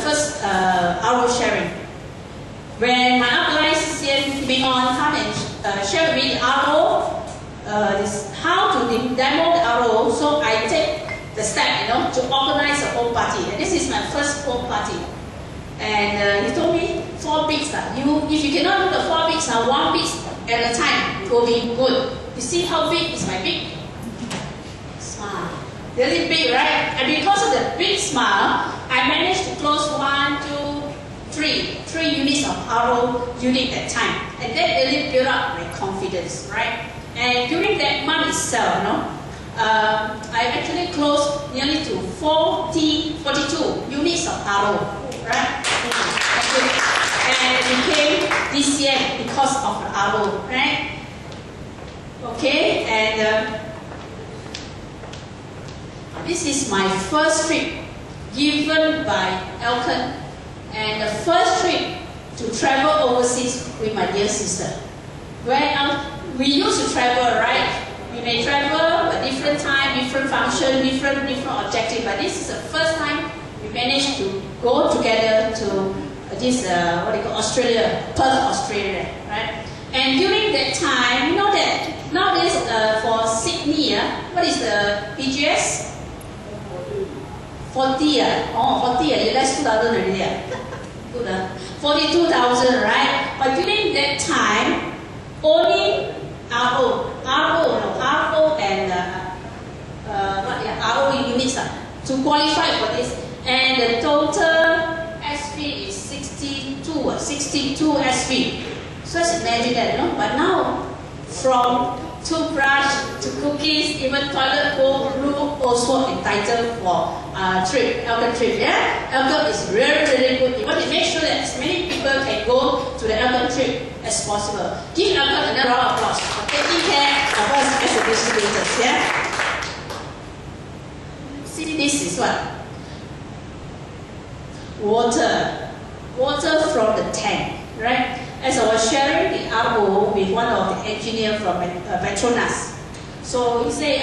first RO sharing. When my upline CCN came on, come and share with me the RO, how to demo the RO. So I take the step, to organize a home party. And this is my first home party. And he told me 4 beats. If you cannot do the 4 beats, 1 beat at a time will be good. You see how big is my beat? Smile. Really big, right? And because of the big smile, I managed to close 3 units of RO unit at a time. And that really built up my confidence, right? And during that month itself, I actually closed nearly to 42 units of RO, right? And it became this year because of the RO, right? Okay, and this is my first trip given by Elken, and the first trip to travel overseas with my dear sister. Where we used to travel, right? We may travel a different time, different function, different objective, but this is the first time we managed to go together to this, Australia, Perth, Australia, right? And during that time, you know that nowadays for Sydney, what is the PGS? 40, oh, 40, you less 2,000 already. Good, 42,000, right? But during that time, only RO and RO units to qualify for this, and the total SV is 62 SV. So just imagine that, But now, from toothbrush to cookies, even toilet bowl, room also entitled for trip, Elken trip. Yeah, Elken is really, really good. You want to make sure that as many people can go to the Elken trip as possible. Give Elken another round of applause for taking care of us as a distributors. Yeah. See, this is what? Water from the tank, right? As I was sharing the RO with one of the engineers from Petronas, so he said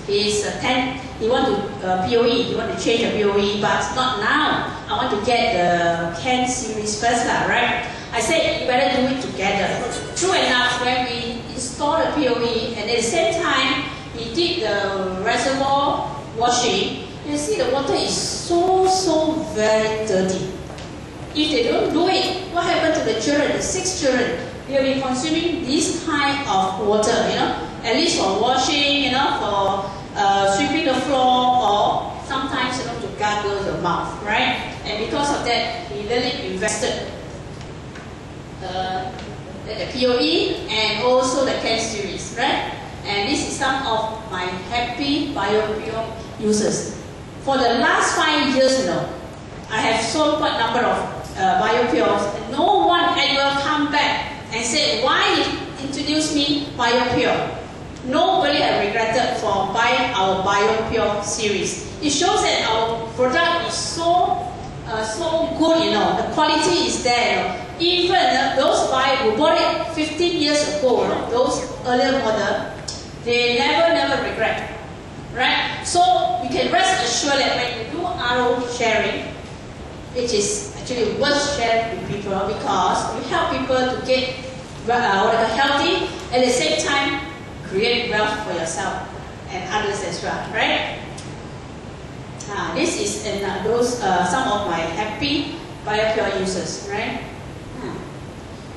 he want to POE, he want to change the POE, but not now. I want to get the can series first, right? I said you better do it together. True enough, when we installed the POE and at the same time he did the reservoir washing, you see the water is so very dirty. If they don't do it, what happened to the children, the 6 children? They will be consuming this kind of water, at least for washing, for sweeping the floor, or sometimes, to gargle the mouth, right? And because of that, he really invested the POE and also the can series, right? And this is some of my happy BioPure users. For the last 5 years, I have sold quite a number of BioPures, and no one ever come back and said, why you introduced me BioPure? Nobody has regretted for buying our BioPure series. It shows that our product is so good, the quality is there. Even those who bought it 15 years ago, those earlier model, they never regret, right? So you can rest assured that when you do RO sharing, it is actually worth sharing with people because you help people to get healthy, at the same time create wealth for yourself and others as well, right? This is some of my happy BioPure users, right?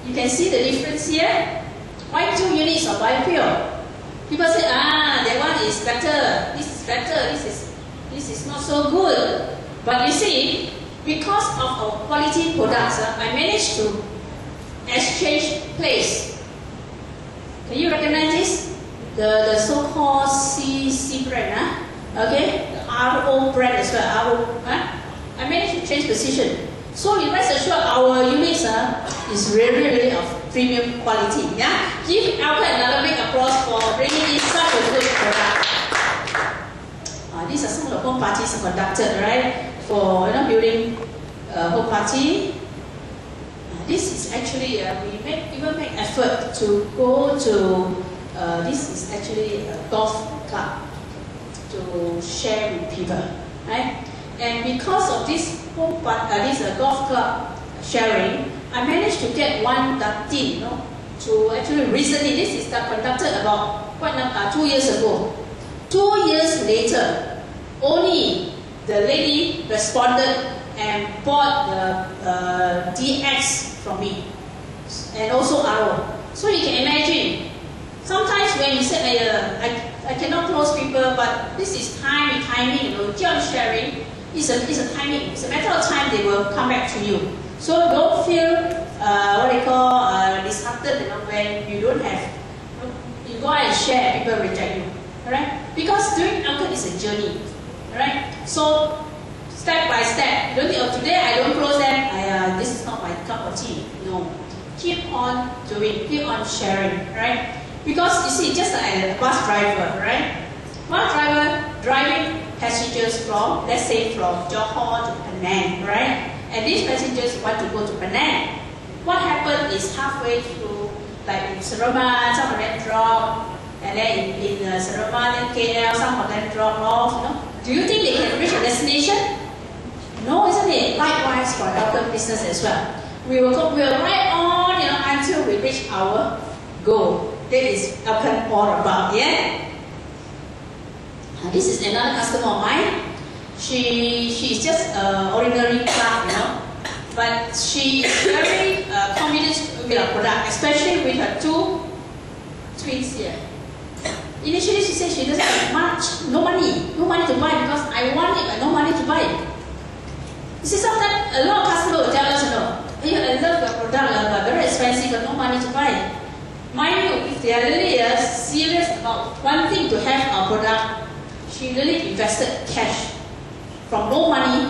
You can see the difference here. Why 2 units of BioPure? People say, that one is better, this is better, this is not so good. But you see, because of our quality products, I managed to exchange place. Can you recognize this? The so-called C brand, okay? The RO brand as well, I managed to change position. So you rest assured our units is really of premium quality. Yeah? Give Elken another big applause for bringing in such a good product. These are some of the home parties conducted, right? For building a home party. This is actually we even make effort to go to. This is actually a golf club to share with people, right? And because of this golf club sharing, I managed to get one team, to actually recently, this is conducted about 2 years ago. 2 years later, only the lady responded and bought the DX from me, and also RO. So you can imagine, sometimes when you say, I cannot close people, but this is timing, job sharing is a timing. It's a matter of time they will come back to you. So don't feel disheartened when you don't have, you go and share, people reject you. Alright? Because doing Elken is a journey. Alright? So step by step, you don't think, today I don't close them, this is not my cup of tea. No. Keep on doing, keep on sharing, right? Because you see, just like a bus driver, right? Bus driver driving passengers from, let's say from Johor to Penang, right? And these passengers want to go to Penang. What happened is halfway through, like in Seremban, some of them drop, and then in Seremban and KL, some of them drop off. Do you think they can reach a destination? No, isn't it? Likewise for Elken business as well. We will ride on, until we reach our goal. That is Elken all about, yeah? This is another customer of mine. She's just an ordinary clerk, but she is very confident with her product, especially with her 2 twins here. Initially, she said she doesn't have much, no money to buy because I want it, but no money to buy it. You see, sometimes a lot of customers will tell us, I love your product, but very expensive, but no money to buy it. Mind you, if they are really serious about wanting to have our product, she really invested cash from no money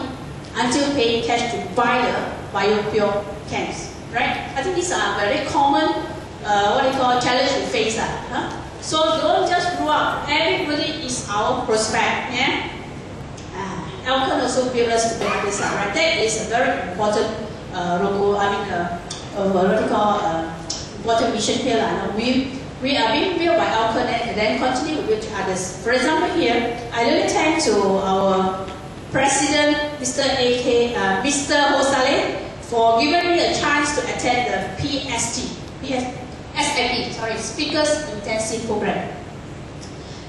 until paying cash to buy the BioPure cans, right? I think these are very common, challenge we face. So don't just grow up. Everybody is our prospect, yeah? Elken also build us to build this up, right? That is a very important important mission here. We are being built by Elken and then continue to build to others. For example here, I really thank to our President, Mr. Hosale, for giving me a chance to attend the SIP, Speakers Intensive Program.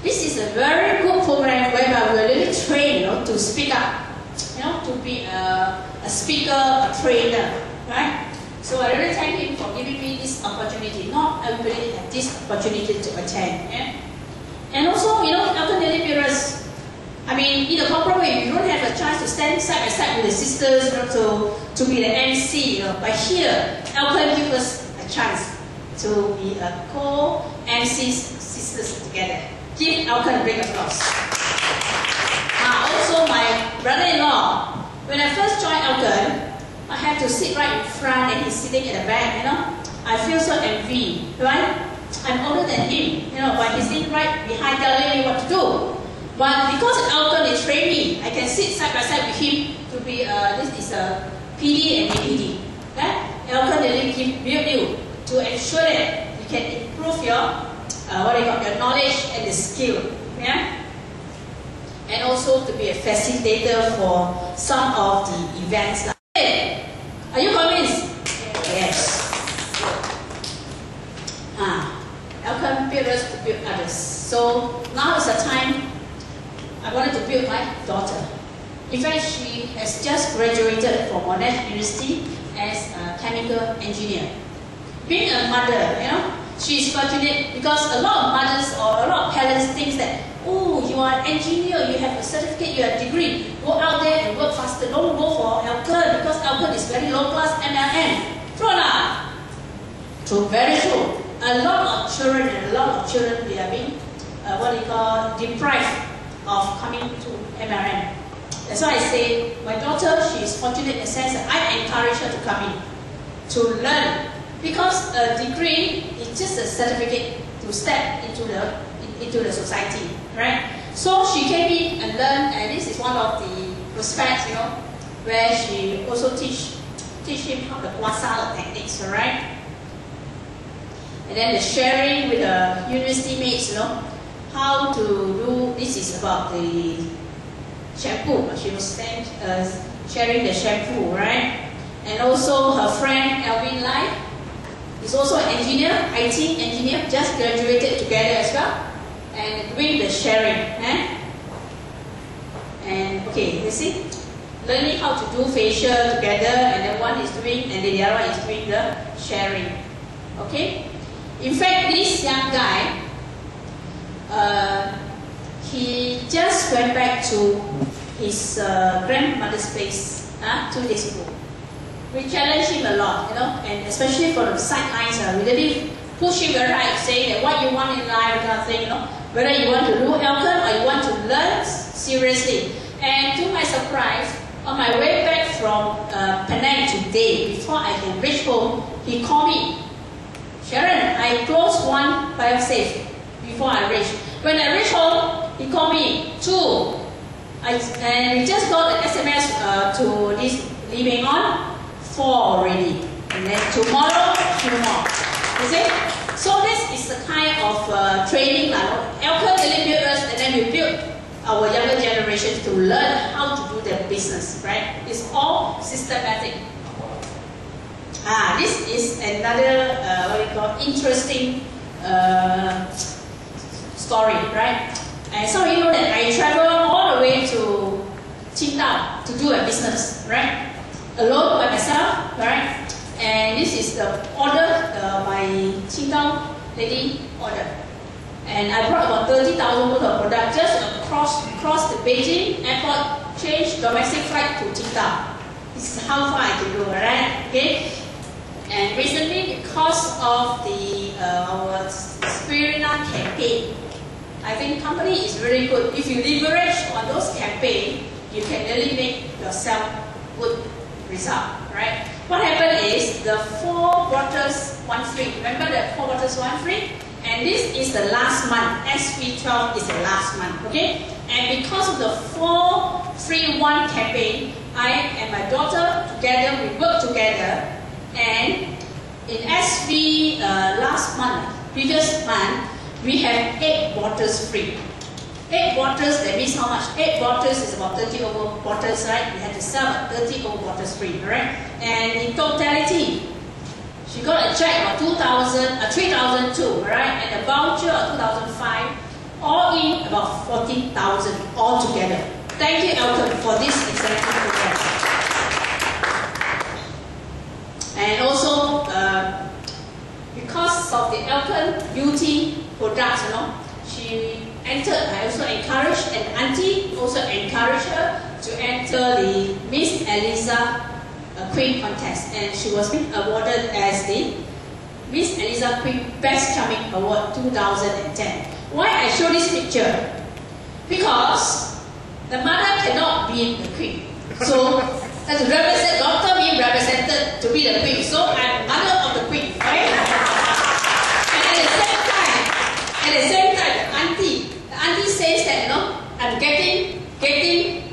This is a very good program whereby we are really trained, to speak up, to be a speaker, a trainer, right? So I really thank him for giving me this opportunity. Not everybody has this opportunity to attend. Yeah? And also, Elken daily mirrors. I mean, in a corporate way, you don't have a chance to stand side by side with the sisters, to be the MC. But here, Elken gives us a chance to be a co-MCs sisters together. Give Elken a big applause. Also, my brother-in-law, when I first joined Elken, I had to sit right in front and he's sitting at the back, I feel so envy, right? I'm older than him, but he's sitting right behind telling me what to do. But because Elken they trained me, I can sit side by side with him to be, this is a PD and APD. Okay? Elken really build you to ensure that you can improve your, your knowledge and the skill. Yeah? And also to be a facilitator for some of the events. Are you convinced? Yes. Elken build us to build others. So now is the time I wanted to build my daughter. In fact, she has just graduated from Monash University as a chemical engineer. Being a mother, she is fortunate because a lot of mothers or a lot of parents think that, oh, you are an engineer, you have a certificate, you have a degree, go out there and work faster. Don't go for Elken because Elken is very low class MLM. True or not? True, very true. A lot of children, they are being, deprived of coming to MLM. That's why I say, my daughter, she is fortunate in the sense that I encourage her to come in, to learn. Because a degree is just a certificate to step into the society, right? So she came in and learned, and this is one of the prospects, where she also teach him how the guasa techniques, right? And then the sharing with the university mates, how to do. This is about the shampoo. She was sharing the shampoo, right? And also her friend Elvin Lai is also an engineer, IT engineer, just graduated together as well, and doing the sharing. And okay, you see, learning how to do facial together, and then one is doing, and the other one is doing the sharing. Okay. In fact, this young guy, he just went back to his grandmother's place 2 days ago. We challenge him a lot, you know, and especially for the sidelines, we really push him very hard, saying that what you want in life, kind of thing, you know, whether you want to do Elken or you want to learn seriously. And to my surprise, on my way back from Penang today, before I can reach home, he called me, Sharon, I closed one fire-safe before I reach. When I reach home, he called me 2. And we just got an SMS to this leaving on 4 already. And then tomorrow, 2 more. You see? So this is the kind of training. Elken really built us, and then we built our younger generation to learn how to do their business, right? It's all systematic. This is another what we call interesting story, right? And some of you know that I travel all the way to Qingdao to do a business, right? Alone by myself, right? And this is the order my Qingdao lady ordered. And I brought about 30,000 worth of product just across the Beijing airport, change domestic flight to Qingdao. This is how far I can go, right? Okay. And recently, because of the our Spirina campaign, I think company is very good. If you leverage on those campaigns, you can really make yourself good result, right? What happened is the 4 bottles 1 free. Remember the 4 bottles 1 free? And this is the last month. SV12 is the last month, okay? And because of the 4 free 1 campaign, I and my daughter together, we work together, and in SV last month, previous month, we have 8 bottles free. 8 bottles, that means how much? 8 bottles is about 30 over bottles, right? We had to sell 30 over bottles free, right? And in totality, she got a check of 3,002, right? And a voucher of 2,005, all in about 14,000 altogether. Thank you, Elken, for this exciting program. And also, because of the Elken beauty products, you know, she entered. I also encouraged, and Auntie also encouraged her to enter the Miss Eliza Queen contest, and she was awarded as the Miss Eliza Queen Best Charming Award 2010. Why I show this picture? Because the mother cannot be the queen, so as a represent, daughter being represented to be the queen. So I'm mother of the queen, right? And at the same time, the auntie says that, you know, I'm getting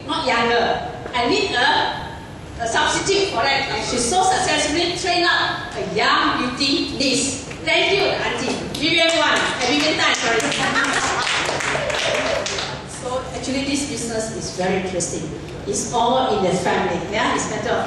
not younger. I need a substitute for that. And she so successfully trained up a young beauty niece. Thank you, auntie. Vivian one, Vivian time, sorry. So actually, this business is very interesting. It's all in the family. Yeah, it's matter of